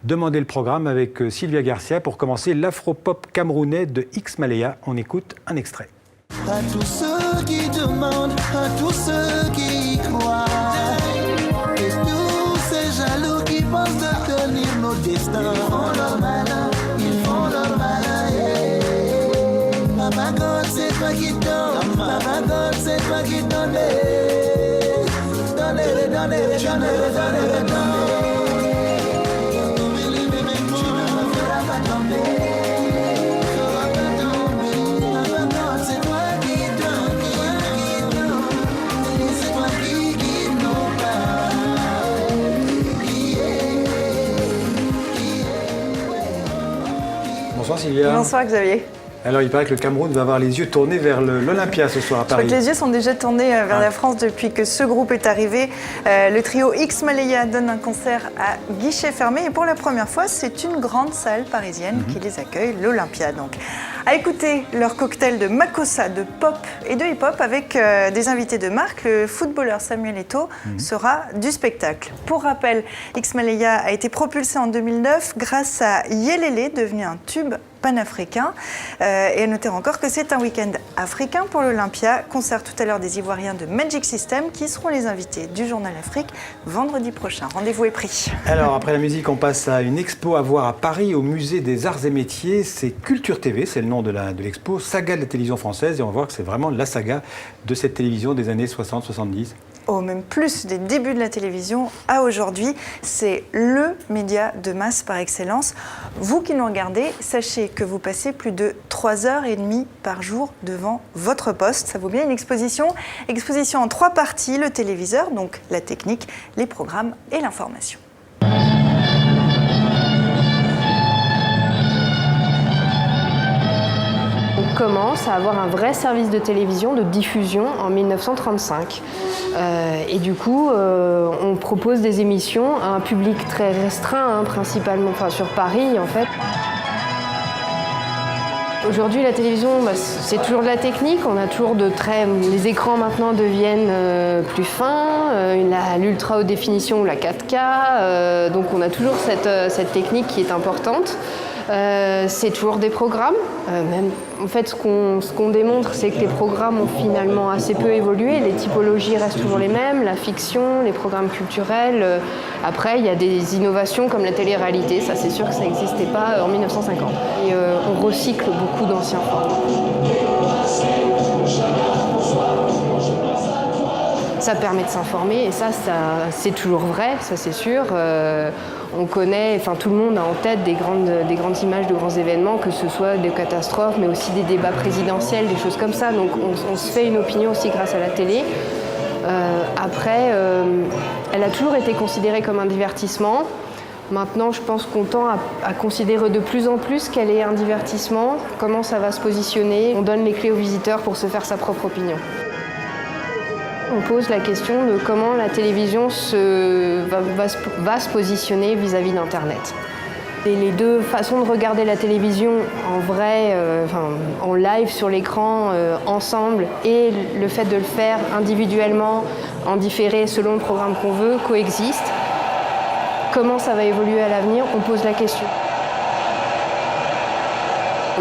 Demandez le programme avec Sylvia Garcia pour commencer l'afro-pop camerounais de X Malaya. On écoute un extrait. À tous ceux qui demandent, à tous ceux qui y croient, et tous ces jaloux qui pensent de tenir nos destins, ils font leur malin, ils font leur malin. Yeah. Papa God, c'est toi qui donnes, Papa God, c'est toi qui donnes. Donnez. Bonsoir Sylvia. Bonsoir Xavier. Alors il paraît que le Cameroun va avoir les yeux tournés vers l'Olympia ce soir à Paris. Je crois que les yeux sont déjà tournés vers la France depuis que ce groupe est arrivé. Le trio X Malaya donne un concert à guichet fermé et pour la première fois c'est une grande salle parisienne qui les accueille, l'Olympia donc. À écouter leur cocktail de makossa, de pop et de hip-hop avec des invités de marque, le footballeur Samuel Eto'o sera du spectacle. Pour rappel, X Malaya a été propulsé en 2009 grâce à Yelele, devenu un tube panafricain. Et à noter encore que c'est un week-end africain pour l'Olympia. Concert tout à l'heure des Ivoiriens de Magic System qui seront les invités du Journal Afrique vendredi prochain. Rendez-vous est pris. Alors après la musique, on passe à une expo à voir à Paris au musée des Arts et Métiers. C'est Culture TV, c'est le nom de l'expo, saga de la télévision française. Et on va voir que c'est vraiment la saga de cette télévision des années 60-70. Oh, même plus, des débuts de la télévision à aujourd'hui. C'est le média de masse par excellence. Vous qui nous regardez, sachez que vous passez plus de 3h30 par jour devant votre poste. Ça vaut bien une exposition. Exposition en 3 parties, le téléviseur, donc la technique, les programmes et l'information. On commence à avoir un vrai service de télévision de diffusion en 1935. Et du coup, on propose des émissions à un public très restreint, principalement sur Paris en fait. Aujourd'hui, la télévision, c'est toujours de la technique. On a toujours les écrans maintenant deviennent plus fins, l'ultra haute définition ou la 4K. Donc on a toujours cette technique qui est importante. C'est toujours des programmes. En fait, ce qu'on démontre, c'est que les programmes ont finalement assez peu évolué. Les typologies restent toujours les mêmes, la fiction, les programmes culturels. Après, il y a des innovations comme la télé-réalité. Ça, c'est sûr que ça n'existait pas en 1950. Et on recycle beaucoup d'anciens formats. Ça permet de s'informer et ça c'est toujours vrai, ça c'est sûr. On connaît, tout le monde a en tête des grandes images de grands événements, que ce soit des catastrophes, mais aussi des débats présidentiels, des choses comme ça. Donc on se fait une opinion aussi grâce à la télé. Après, elle a toujours été considérée comme un divertissement. Maintenant, je pense qu'on tend à considérer de plus en plus qu'elle est un divertissement, comment ça va se positionner. On donne les clés aux visiteurs pour se faire sa propre opinion. On pose la question de comment la télévision va se positionner vis-à-vis d'Internet. Et les deux façons de regarder la télévision en vrai, en live sur l'écran, ensemble, et le fait de le faire individuellement, en différé selon le programme qu'on veut, coexistent. Comment ça va évoluer à l'avenir? On pose la question.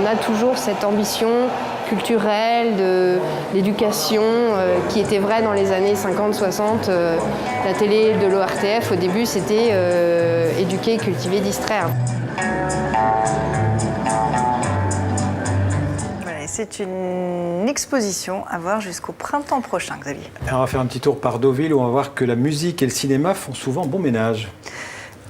On a toujours cette ambition culturelle, d'éducation qui était vraie dans les années 50-60. La télé de l'ORTF, au début, c'était éduquer, cultiver, distraire. Voilà, c'est une exposition à voir jusqu'au printemps prochain, Xavier. Alors on va faire un petit tour par Deauville où on va voir que la musique et le cinéma font souvent bon ménage.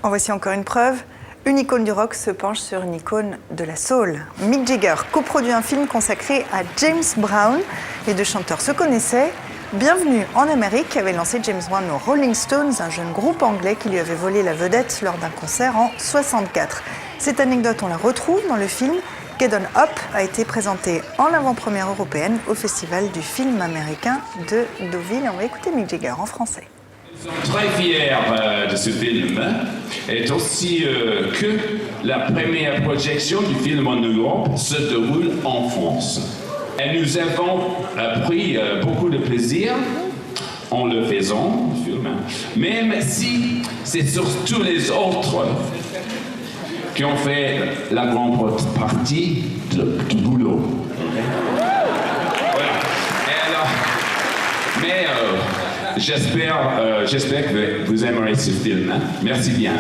En voici encore une preuve. Une icône du rock se penche sur une icône de la soul. Mick Jagger coproduit un film consacré à James Brown. Les deux chanteurs se connaissaient. Bienvenue en Amérique avait lancé James Brown aux Rolling Stones, un jeune groupe anglais qui lui avait volé la vedette lors d'un concert en 64. Cette anecdote, on la retrouve dans le film. Get On Up a été présenté en avant-première européenne au Festival du film américain de Deauville. On va écouter Mick Jagger en français. Nous sommes très fiers de ce film, et aussi que la première projection du film en Europe se déroule en France. Et nous avons pris beaucoup de plaisir en le faisant, le film, même si c'est surtout les autres qui ont fait la grande partie du boulot. Voilà. Et alors, mais j'espère que vous aimerez ce film. Hein. Merci bien.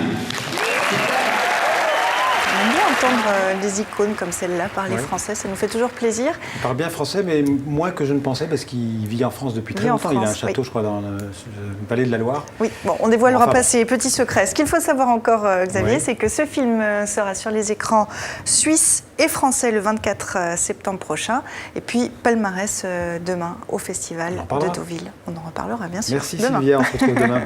On aime bien entendre des icônes comme celle-là parler français, ça nous fait toujours plaisir. Il parle bien français, mais moins que je ne pensais, parce qu'il vit en France depuis très longtemps. Il a un château, je crois, dans le Palais de la Loire. Oui, bon, on dévoilera pas ces petits secrets. Ce qu'il faut savoir encore, Xavier, c'est que ce film sera sur les écrans suisses et français le 24 septembre prochain. Et puis, palmarès demain au Festival de Deauville. On en reparlera bien sûr Merci demain. Sylvia, on se retrouve demain.